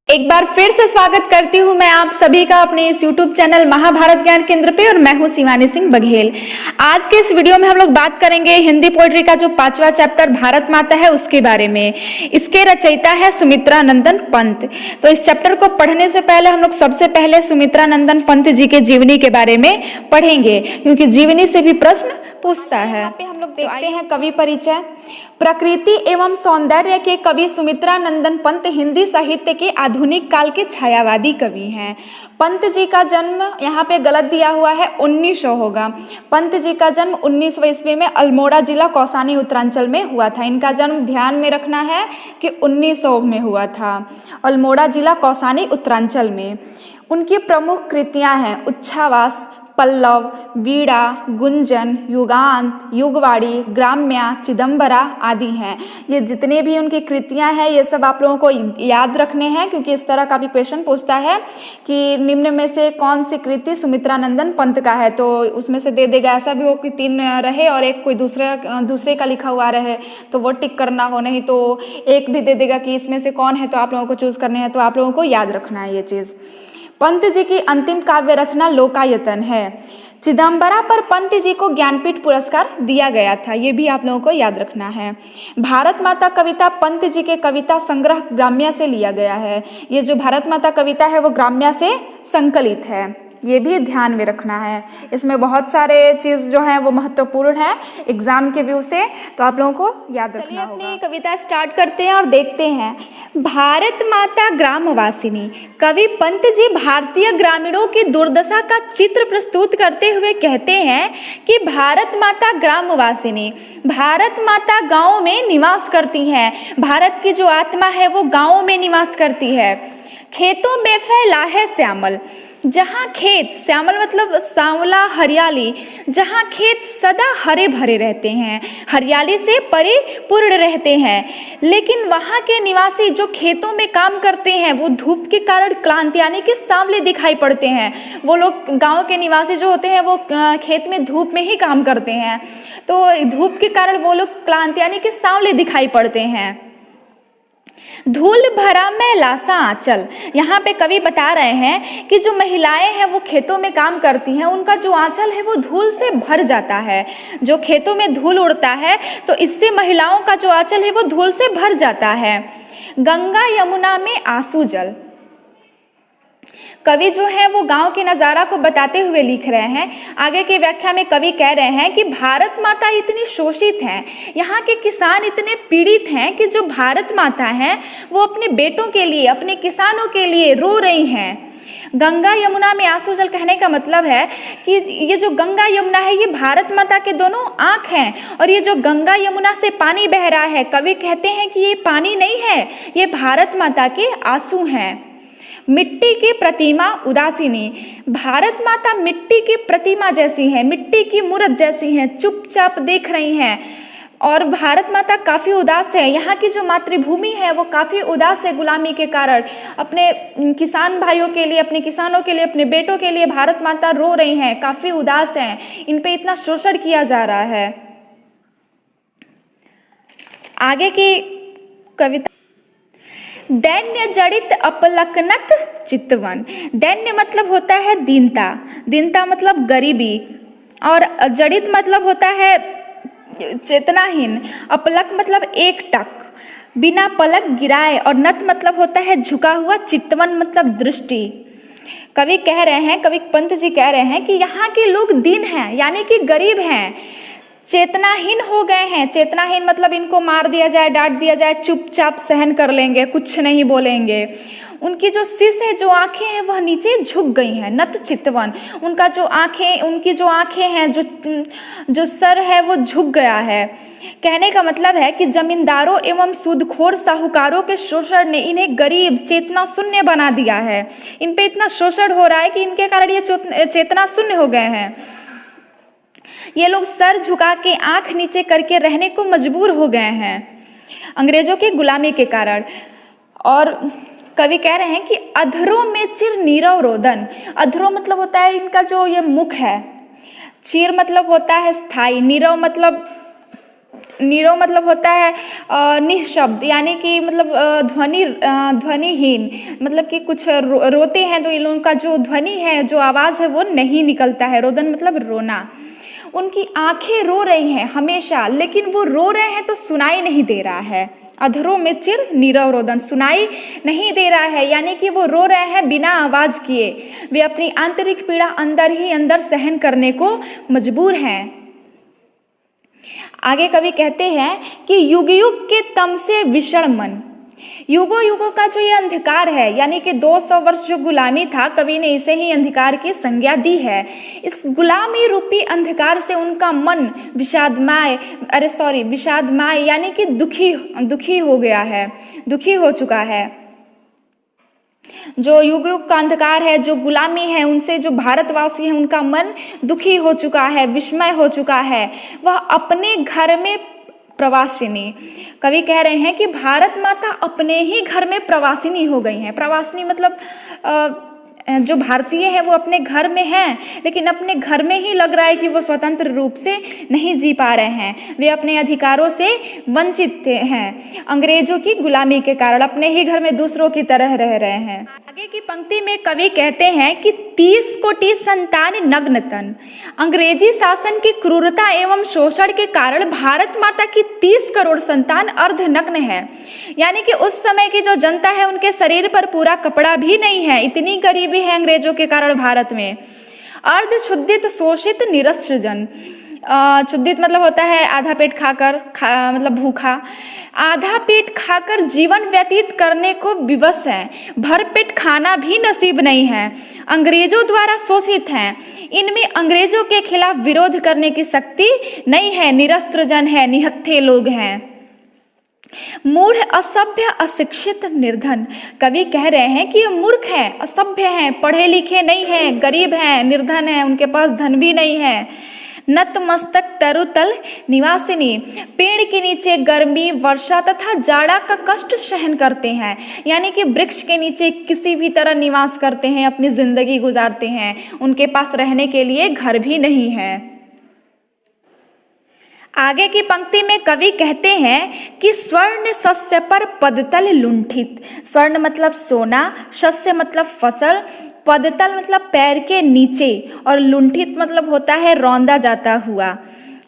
एक बार फिर से स्वागत करती हूँ मैं आप सभी का अपने इस YouTube चैनल महाभारत ज्ञान केंद्र पे, और मैं हूँ शिवानी सिंह बघेल। आज के इस वीडियो में हम लोग बात करेंगे हिंदी पोएट्री का जो 5वां चैप्टर भारत माता है उसके बारे में। इसके रचयिता है सुमित्रा नंदन पंत। तो इस चैप्टर को पढ़ने से पहले हम लोग सबसे पहले सुमित्रा नंदन पंत जी के जीवनी के बारे में पढ़ेंगे, क्योंकि जीवनी से भी प्रश्न पूछता है। यहाँ पे हम लोग देखते हैं कवि परिचय। प्रकृति एवं सौंदर्य के कवि सुमित्रा नंदन पंत हिंदी साहित्य के आधुनिक काल के छायावादी कवि हैं। पंत जी का जन्म यहाँ पे गलत दिया हुआ है, 1900 होगा। पंत जी का जन्म 1900 ईस्वी में अल्मोड़ा जिला कौसानी उत्तरांचल में हुआ था। इनका जन्म ध्यान में रखना है कि 1900 में हुआ था, अल्मोड़ा जिला कौसानी उत्तरांचल में। उनकी प्रमुख कृतियां हैं उच्छावास, पल्लव, वीणा, गुंजन, युगांत, युगवाड़ी, ग्राम्या, चिदंबरा आदि हैं। ये जितने भी उनकी कृतियां हैं ये सब आप लोगों को याद रखने हैं, क्योंकि इस तरह का भी क्वेश्चन पूछता है कि निम्न में से कौन सी कृति सुमित्रा नंदन पंत का है, तो उसमें से दे देगा। ऐसा भी हो कि 3 रहे और एक कोई दूसरे का लिखा हुआ रहे तो वो टिक करना हो, नहीं तो एक भी दे देगा कि इसमें से कौन है, तो आप लोगों को चूज करने हैं। तो आप लोगों को याद रखना है ये चीज़। पंत जी की अंतिम काव्य रचना लोकायतन है। चिदंबरा पर पंत जी को ज्ञानपीठ पुरस्कार दिया गया था, ये भी आप लोगों को याद रखना है। भारत माता कविता पंत जी के कविता संग्रह ग्राम्या से लिया गया है। ये जो भारत माता कविता है वो ग्राम्या से संकलित है, ये भी ध्यान में रखना है। इसमें बहुत सारे चीज़ जो है वो महत्वपूर्ण है एग्जाम के व्यू से, तो आप लोगों को याद रखना होगा। अपनी कविता स्टार्ट करते हैं और देखते हैं। भारत माता ग्रामवासिनी। कवि पंत जी भारतीय ग्रामीणों की दुर्दशा का चित्र प्रस्तुत करते हुए कहते हैं कि भारत माता ग्रामवासिनी, भारत माता गाँव में निवास करती हैं। भारत की जो आत्मा है वो गाँव में निवास करती है। खेतों में फैला है श्यामल, जहाँ खेत, श्यामल मतलब सांवला, हरियाली, जहाँ खेत सदा हरे भरे रहते हैं, हरियाली से परिपूर्ण रहते हैं। लेकिन वहाँ के निवासी जो खेतों में काम करते हैं वो धूप के कारण क्लांत यानी कि सांवले दिखाई पड़ते हैं। वो लोग गांव के निवासी जो होते हैं वो खेत में धूप में ही काम करते हैं, तो धूप के कारण वो लोग क्लांत यानी कि सांवले दिखाई पड़ते हैं। धूल भरा मैला सा आंचल। यहाँ पे कवि बता रहे हैं कि जो महिलाएं हैं वो खेतों में काम करती हैं, उनका जो आंचल है वो धूल से भर जाता है। जो खेतों में धूल उड़ता है तो इससे महिलाओं का जो आंचल है वो धूल से भर जाता है। गंगा यमुना में आंसू जल। कवि जो है वो गांव के नज़ारा को बताते हुए लिख रहे हैं। आगे की व्याख्या में कवि कह रहे हैं कि भारत माता इतनी शोषित हैं, यहाँ के किसान इतने पीड़ित हैं कि जो भारत माता हैं वो अपने बेटों के लिए, अपने किसानों के लिए रो रही हैं। गंगा यमुना में आंसू जल कहने का मतलब है कि ये जो गंगा यमुना है ये भारत माता के दोनों आँख हैं, और ये जो गंगा यमुना से पानी बह रहा है, कवि कहते हैं कि ये पानी नहीं है, ये भारत माता के आंसू हैं। मिट्टी की प्रतिमा उदासीनी। भारत माता मिट्टी की प्रतिमा जैसी है, मिट्टी की मूर्त जैसी है, चुपचाप देख रही हैं, और भारत माता काफ़ी उदास है। यहाँ की जो मातृभूमि है वो काफ़ी उदास है गुलामी के कारण। अपने किसान भाइयों के लिए, अपने किसानों के लिए, अपने बेटों के लिए भारत माता रो रही हैं, काफ़ी उदास हैं, इन पे इतना शोषण किया जा रहा है। आगे की कविता। दैन्य जड़ित अपलकनत चितवन। दैन्य मतलब होता है दीनता, दीनता मतलब गरीबी, और जड़ित मतलब होता है चेतनाहीन, अपलक मतलब एक टक, बिना पलक गिराए, और नत मतलब होता है झुका हुआ, चितवन मतलब दृष्टि। कवि कह रहे हैं, कवि पंत जी कह रहे हैं कि यहाँ के लोग दीन हैं यानी कि गरीब हैं, चेतनाहीन हो गए हैं। चेतनाहीन मतलब इनको मार दिया जाए, डांट दिया जाए, चुपचाप सहन कर लेंगे, कुछ नहीं बोलेंगे। उनकी जो शीश है, जो आंखें हैं, वह नीचे झुक गई हैं, नत चितवन। उनका जो आंखें, उनकी जो आंखें हैं, जो सर है वो झुक गया है। कहने का मतलब है कि जमींदारों एवं सूदखोर साहूकारों के शोषण ने इन्हें गरीब, चेतना शून्य बना दिया है। इन पे इतना शोषण हो रहा है कि इनके कारण ये चेतना शून्य हो गए हैं। ये लोग सर झुका के, आंख नीचे करके रहने को मजबूर हो गए हैं अंग्रेजों की गुलामी के कारण। और कवि कह रहे हैं कि अधरों में चिर नीरव रोदन। अधरों मतलब होता है इनका जो ये मुख है, चिर मतलब होता है स्थायी, नीरव मतलब होता है निःशब्द, यानी कि मतलब ध्वनिहीन, मतलब कि कुछ रोते हैं तो इन लोगों का जो ध्वनि है, जो आवाज़ है वो नहीं निकलता है। रोदन मतलब रोना। उनकी आंखें रो रही हैं हमेशा, लेकिन वो रो रहे हैं तो सुनाई नहीं दे रहा है। अधरों में चिर नीरव रोदन, सुनाई नहीं दे रहा है, यानी कि वो रो रहे हैं बिना आवाज किए। वे अपनी आंतरिक पीड़ा अंदर ही अंदर सहन करने को मजबूर हैं। आगे कवि कहते हैं कि युग युग के तम से विषण मन। युगों युगों का जो ये अंधकार है, यानी कि 200 वर्ष जो गुलामी था, कवि ने इसे ही अंधकार की संज्ञा दी है। इस गुलामी रूपी अंधकार से उनका मन विषादमय यानी कि दुखी हो गया है, दुखी हो चुका है। जो युग युग का अंधकार है, जो गुलामी है, उनसे जो भारतवासी हैं उनका मन दुखी हो चुका है, विस्मय हो चुका है। वह अपने घर में प्रवासिनी, कवि कह रहे हैं कि भारत माता अपने ही घर में प्रवासिनी हो गई हैं। प्रवासिनी मतलब जो भारतीय है वो अपने घर में हैं, लेकिन अपने घर में ही लग रहा है कि वो स्वतंत्र रूप से नहीं जी पा रहे हैं। वे अपने अधिकारों से वंचित हैं, अंग्रेजों की गुलामी के कारण अपने ही घर में दूसरों की तरह रह रहे हैं। आगे की पंक्ति में कवि कहते हैं कि 30 कोटि संतान नग्न तन। अंग्रेजी शासन की क्रूरता एवं शोषण के कारण भारत माता की 30 करोड़ संतान अर्धनग्न है, यानी कि उस समय की जो जनता है उनके शरीर पर पूरा कपड़ा भी नहीं है। इतनी गरीबी है अंग्रेजों के कारण भारत में। अर्धक्षुधित शोषित निरस्त्र जन। क्षुधित मतलब होता है आधा पेट खाकर, मतलब भूखा, आधा पेट खाकर जीवन व्यतीत करने को विवश है, भरपेट खाना भी नसीब नहीं है, अंग्रेजों द्वारा शोषित हैं, इनमें अंग्रेजों के खिलाफ विरोध करने की शक्ति नहीं है, निरस्त्र जन है, निहत्थे लोग हैं। मूढ़, असभ्य, अशिक्षित, निर्धन। कवि कह रहे हैं कि ये मूर्ख हैं, असभ्य हैं, पढ़े लिखे नहीं हैं, गरीब हैं, निर्धन हैं, उनके पास धन भी नहीं है। नतमस्तक तरुतल निवासिनी, पेड़ के नीचे गर्मी, वर्षा तथा जाड़ा का कष्ट सहन करते हैं, यानी कि वृक्ष के नीचे किसी भी तरह निवास करते हैं, अपनी जिंदगी गुजारते हैं, उनके पास रहने के लिए घर भी नहीं है। आगे की पंक्ति में कवि कहते हैं कि स्वर्ण शस्य पर पदतल लुंठित। स्वर्ण मतलब सोना, शस्य मतलब फसल, पदतल मतलब पैर के नीचे, और लुंठित मतलब होता है रौंदा जाता हुआ।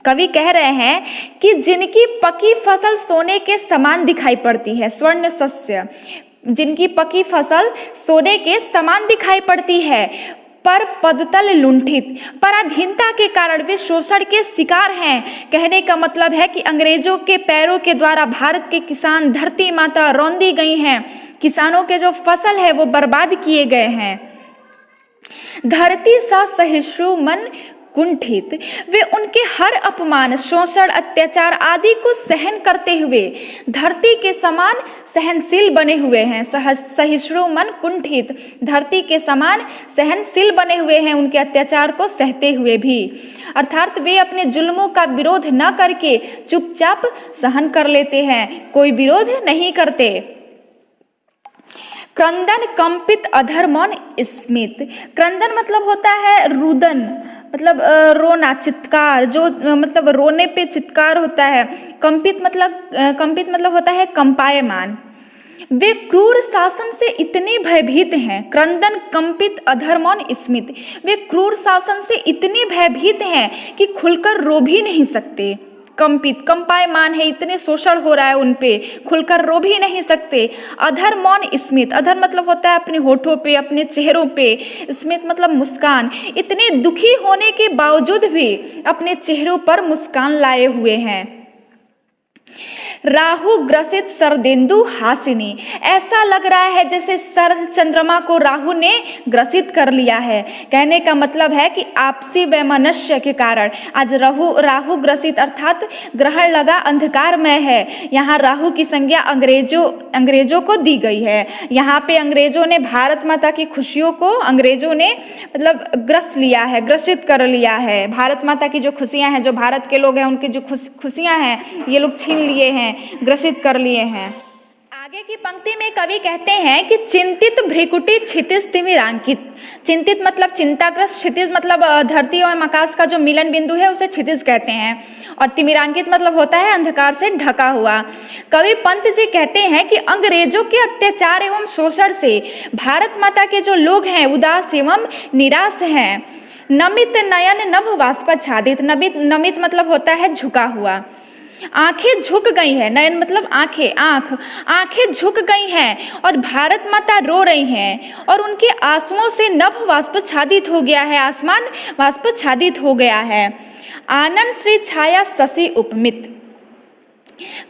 कवि कह रहे हैं कि जिनकी पकी फसल सोने के समान दिखाई पड़ती है, स्वर्ण शस्य, जिनकी पकी फसल सोने के समान दिखाई पड़ती है, पर पदतल लुंठित, पराधीनता के कारण वे शोषण के शिकार हैं। कहने का मतलब है कि अंग्रेजों के पैरों के द्वारा भारत के किसान, धरती माता रौंदी गई हैं, किसानों के जो फसल है वो बर्बाद किए गए हैं। धरती सा सहिष्णु मन कुंठित, वे उनके हर अपमान, शोषण, अत्याचार आदि को सहन करते हुए धरती के समान सहनशील बने हुए हैं। सहिष्णु मन कुंठित, धरती के समान सहनशील बने हुए हैं, उनके अत्याचार को सहते हुए भी, अर्थात वे अपने जुल्मों का विरोध न करके चुपचाप सहन कर लेते हैं, कोई विरोध नहीं करते। क्रंदन, कंपित, अधर, मौन, स्मित। क्रंदन मतलब होता है रुदन, मतलब रोना, चित्कार, जो मतलब रोने पे चित्कार होता है। कंपित मतलब होता है कंपायमान। वे क्रूर शासन से इतने भयभीत हैं। क्रंदन, कंपित, अधर, मौन, स्मित। वे क्रूर शासन से इतने भयभीत हैं कि खुलकर रो भी नहीं सकते। कंपायमान है, इतने शोषण हो रहा है उन पे, खुलकर रो भी नहीं सकते। अधर मौन स्मित, अधर मतलब होता है अपने होठों पे, अपने चेहरों पे, स्मित मतलब मुस्कान, इतने दुखी होने के बावजूद भी अपने चेहरों पर मुस्कान लाए हुए हैं। राहु ग्रसित शरदेंदु हासिनी, ऐसा लग रहा है जैसे शरद चंद्रमा को राहु ने ग्रसित कर लिया है। कहने का मतलब है कि आपसी वैमनस्य के कारण आज राहु ग्रसित अर्थात ग्रहण लगा, अंधकारमय है। यहाँ राहु की संज्ञा अंग्रेजों को दी गई है। यहाँ पे अंग्रेजों ने भारत माता की खुशियों को अंग्रेजों ने मतलब ग्रसित कर लिया है। भारत माता की जो खुशियां हैं, जो भारत के लोग हैं उनकी जो खुशियां हैं, ये लोग छीन लिए हैं, ग्रसित कर लिए हैं। आगे की पंक्ति में कवि कहते हैं कि चिंतित भ्रिकुटी क्षितिज तिमिरांकित, चिंतित मतलब चिंताग्रस्त, क्षितिज मतलब धरती और आकाश का जो मिलन बिंदु है उसे क्षितिज कहते हैं, और तिमिरांकित मतलब होता है अंधकार से ढका हुआ। कवि पंत जी कहते हैं कि अंग्रेजों के अत्याचार एवं शोषण से भारत माता के जो लोग हैं उदास एवं निराश हैं। नमित नयन नभ बाष्पाच्छादित, नमित मतलब होता है झुका हुआ, आंखें झुक गई हैं, नयन मतलब आंखें झुक गई हैं और भारत माता रो रही हैं, और उनके आंसुओं से नभ बाष्पाच्छादित हो गया है, आसमान बाष्पाच्छादित हो गया है। आनंद श्री छाया शशि उपमित,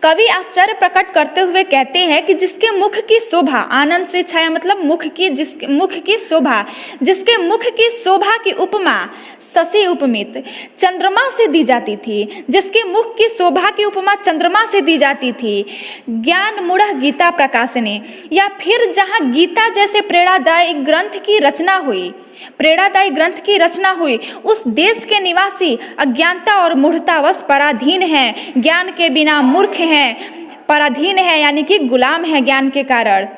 कवि आश्चर्य प्रकट करते हुए कहते हैं कि जिसके मुख की शोभा, आनंद श्री छाया मतलब मुख की शोभा, जिसके मुख की शोभा की उपमा शशि उपमित चंद्रमा से दी जाती थी, जिसके मुख की शोभा की उपमा चंद्रमा से दी जाती थी। ज्ञान मूढ़ गीता प्रकाशने, या फिर जहाँ गीता जैसे प्रेरणादायी ग्रंथ की रचना हुई, उस देश के निवासी अज्ञानता और मूढ़तावश पराधीन हैं, ज्ञान के बिना मूर्ख हैं, पराधीन हैं यानी कि गुलाम हैं ज्ञान के कारण।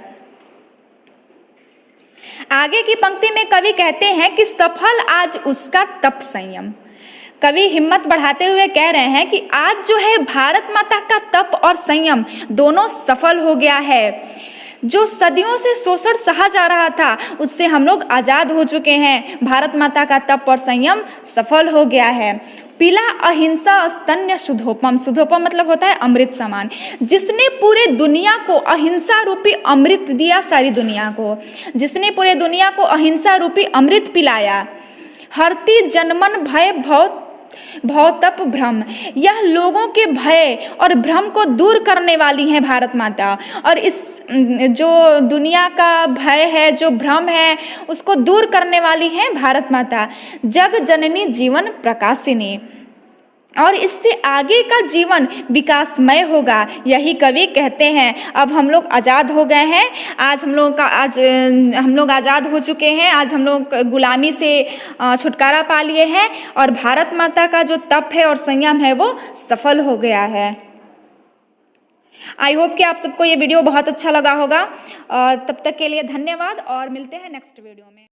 आगे की पंक्ति में कवि कहते हैं कि सफल आज उसका तप संयम, कवि हिम्मत बढ़ाते हुए कह रहे हैं कि आज जो है भारत माता का तप और संयम दोनों सफल हो गया है। जो सदियों से शोषण सहा जा रहा था उससे हम लोग आजाद हो चुके हैं, भारत माता का तप और संयम सफल हो गया है। पिला अहिंसा स्तन्य सुधोपम, सुधोपम मतलब होता है अमृत समान, जिसने पूरे दुनिया को अहिंसा रूपी अमृत दिया, सारी दुनिया को, जिसने पूरे दुनिया को अहिंसा रूपी अमृत पिलाया। हरती जनमन भय भव तप भ्रम, यह लोगों के भय और भ्रम को दूर करने वाली है भारत माता, और इस जो दुनिया का भय है, जो भ्रम है, उसको दूर करने वाली है भारत माता। जग जननी जीवन प्रकाशिनी, और इससे आगे का जीवन विकासमय होगा, यही कवि कहते हैं। अब हम लोग आज़ाद हो गए हैं, आज हम लोग आज़ाद हो चुके हैं, आज हम लोग गुलामी से छुटकारा पा लिए हैं, और भारत माता का जो तप है और संयम है वो सफल हो गया है। आई होप कि आप सबको ये वीडियो बहुत अच्छा लगा होगा। तब तक के लिए धन्यवाद, और मिलते हैं नेक्स्ट वीडियो में।